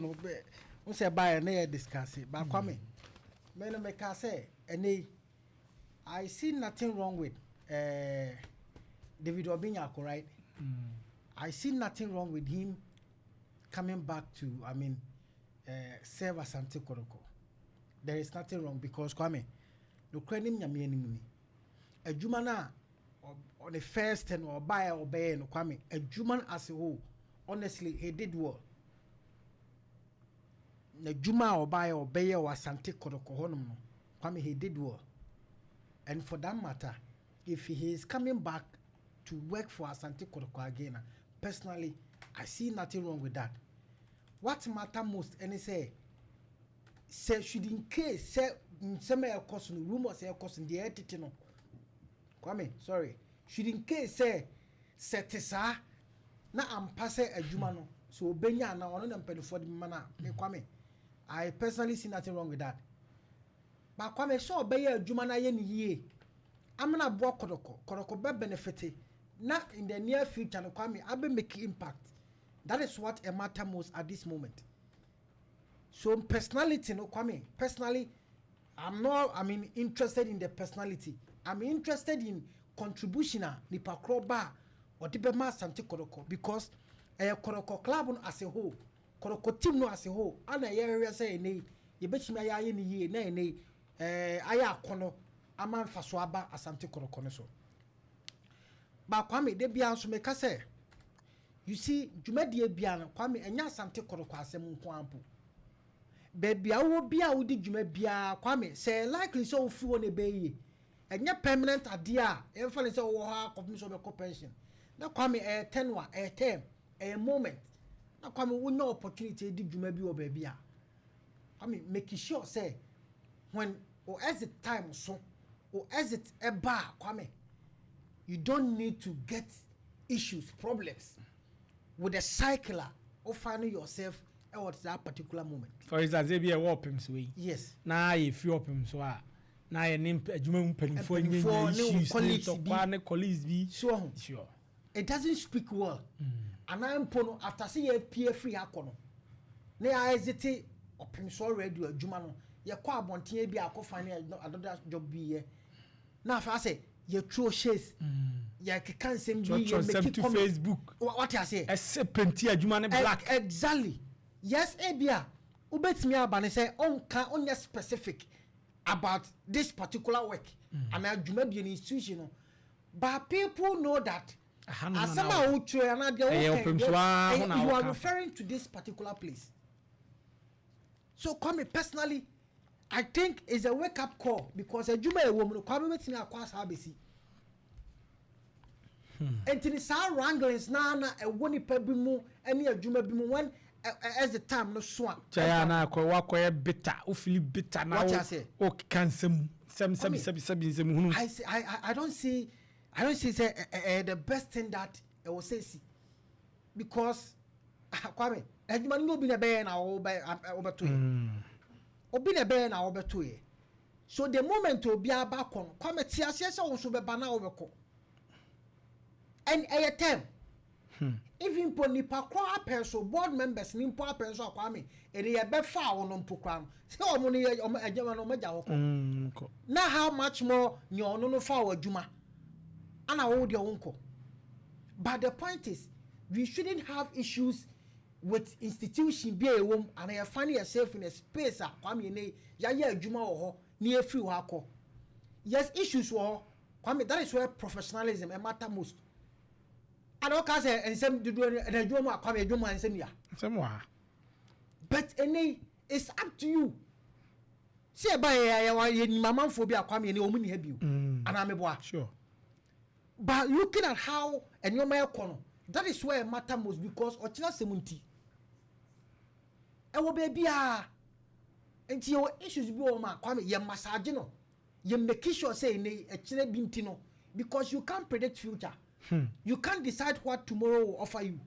no be we say buy na discuss it but kwame me no make say ene I see nothing wrong with David Obeng Nyarko, right? I see nothing wrong with him coming back to serve Asante Kotoko. There is nothing wrong because kwame no krenim nyame animu ni adwuma na on the first and or buy or obey no kwame adwuma as a whole honestly he did well. Na juma or buy or obey or Asante Kotoko honum no kwame he did well. And for that matter, if he is coming back to work for Asante Kotoko again, personally, I see nothing wrong with that. What matter most, and say should in case say some cost rumors say cost in the entity no. Kwame, sorry. Should in case say setesa na ampase adwuma no. So benya na ono na mpedi for the mana me kwame. I personally see nothing wrong with that. But kwame so obey adwuma na ye ni yie. Amna bo Kotoko be benefit na in the near future no kwame abe make impact. That is what matter most at this moment. So personality no kwame, personally I'm interested in the personality. I'm interested in contribution nipa kroba or the bema Asante Kotoko because Kotoko club as a whole, Kotoko team no as a whole, and area say ne ye betimi aye ni ye na ne aya kono aman faso aba Asante Kotoko so. Ba kwame de bia so make say you see dwumadie bia no kwame enya Asante Kotoko asem nko ampo. Baby awo bia wo di dwuma bia kwame say likely so fu won ebeye enya permanent ade a emfa ne say wo ha Opemsuo be ko pension na kwame tenwa term moment na kwame wo no opportunity di dwuma bi wo ba bia kwame make sure say when or exit time so or exit eba kwame you don't need to get issues problems with the cycler of finding yourself at that particular moment. For instance, there be a Opemsuo. Yes. Now if you Opemsuo, now your name adwuma mpanifo any colleagues be sure. It doesn't speak well. And I am pono after see a peer free akono. Ne I hesitate Opemsuo radio adwuma no. Ye kwa abonten bi akọ find another job be here. Now if I say ye throw shares. Ya can send me to Facebook. What you say? A sepenti adwuma ne black. Exactly. Yes, Abia. Ubetimi abane say on specific about this particular work. And I do be an institution. But people know that as you are referring to this particular place. So come personally, I think it's a wake up call because a Juma woman come with me across Habesi. And in the wranglings na a woni pebimu any a Juma bimu when as the time no swan. Chayana kwa bitter, ufili bitter now. What I say? Oh, can some. I don't see say the best thing that I will say because kwame edman no be na be na over to obi na be na over to so the moment obi aba kon kwame ti ase se wo so be ba na obeko and a time even ponipa kwa apenso board members ni mpo apenso akwame ene ye be fa wo no mpo kwa no se omo ne omo agema no maja wo ko na how much more nyo no fa wo adwuma ana wo de wo nko. But the point is we shouldn't have issues with institution be a wom and you find yourself in a space kwame ne ya adwuma wo ho ne e free wo akọ. Yes, issues wo kwame, that is where professionalism matter most. I don't say and some do and do more come do more and some but it's up to you. See by mama phobia kwame any omuni have you and I'm sure. But looking at how and your mayor corner, that is where it matter most because ochina semunti. And baby and your issues be ma kwame ye massage no. You make sure say a chile bintino because you can't predict future. You can't decide what tomorrow will offer you.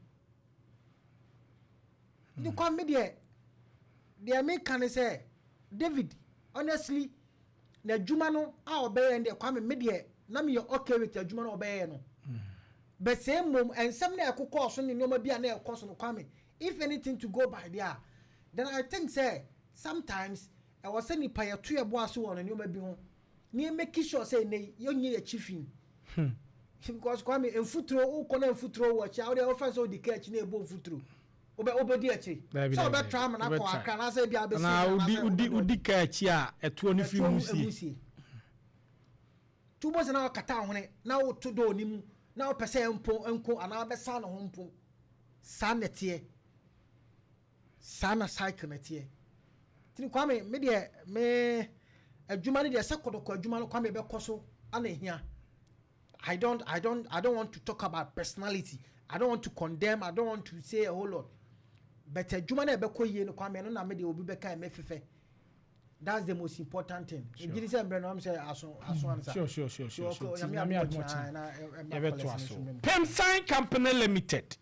You come media. The American say, David, honestly, the Jumano are obey and they come media. Nami you're okay with the Jumano obey no. But same mom and some I could call some no be an air course no coming. If anything to go by there, then I think say sometimes I was saying nipa ya to ebo aso won nneoma bi ho ne make sure say ne yonye achieving because kwame enfuturo ukona enfuturo wo cha wo dey offense o di catch na ebo enfuturo obedi achi so be try am na ko aka na say bia be na udi catch a eto ni fi musie tubo se na kata hone na wo to do ni mu na wo pese enko ana be sa na ho mpo sa netie sana cycle netie tini kwame me de me adwuma ne de se kodoko adwuma no kwame be koso ana ehia I don't want to talk about personality. I don't want to condemn. I don't want to say a whole lot. But adwuma na be ko yie no kwame no na me de obi be kai me fefe. That's the most important thing. If you say Breno am say aso answer. Sure. Pemsan Company Limited.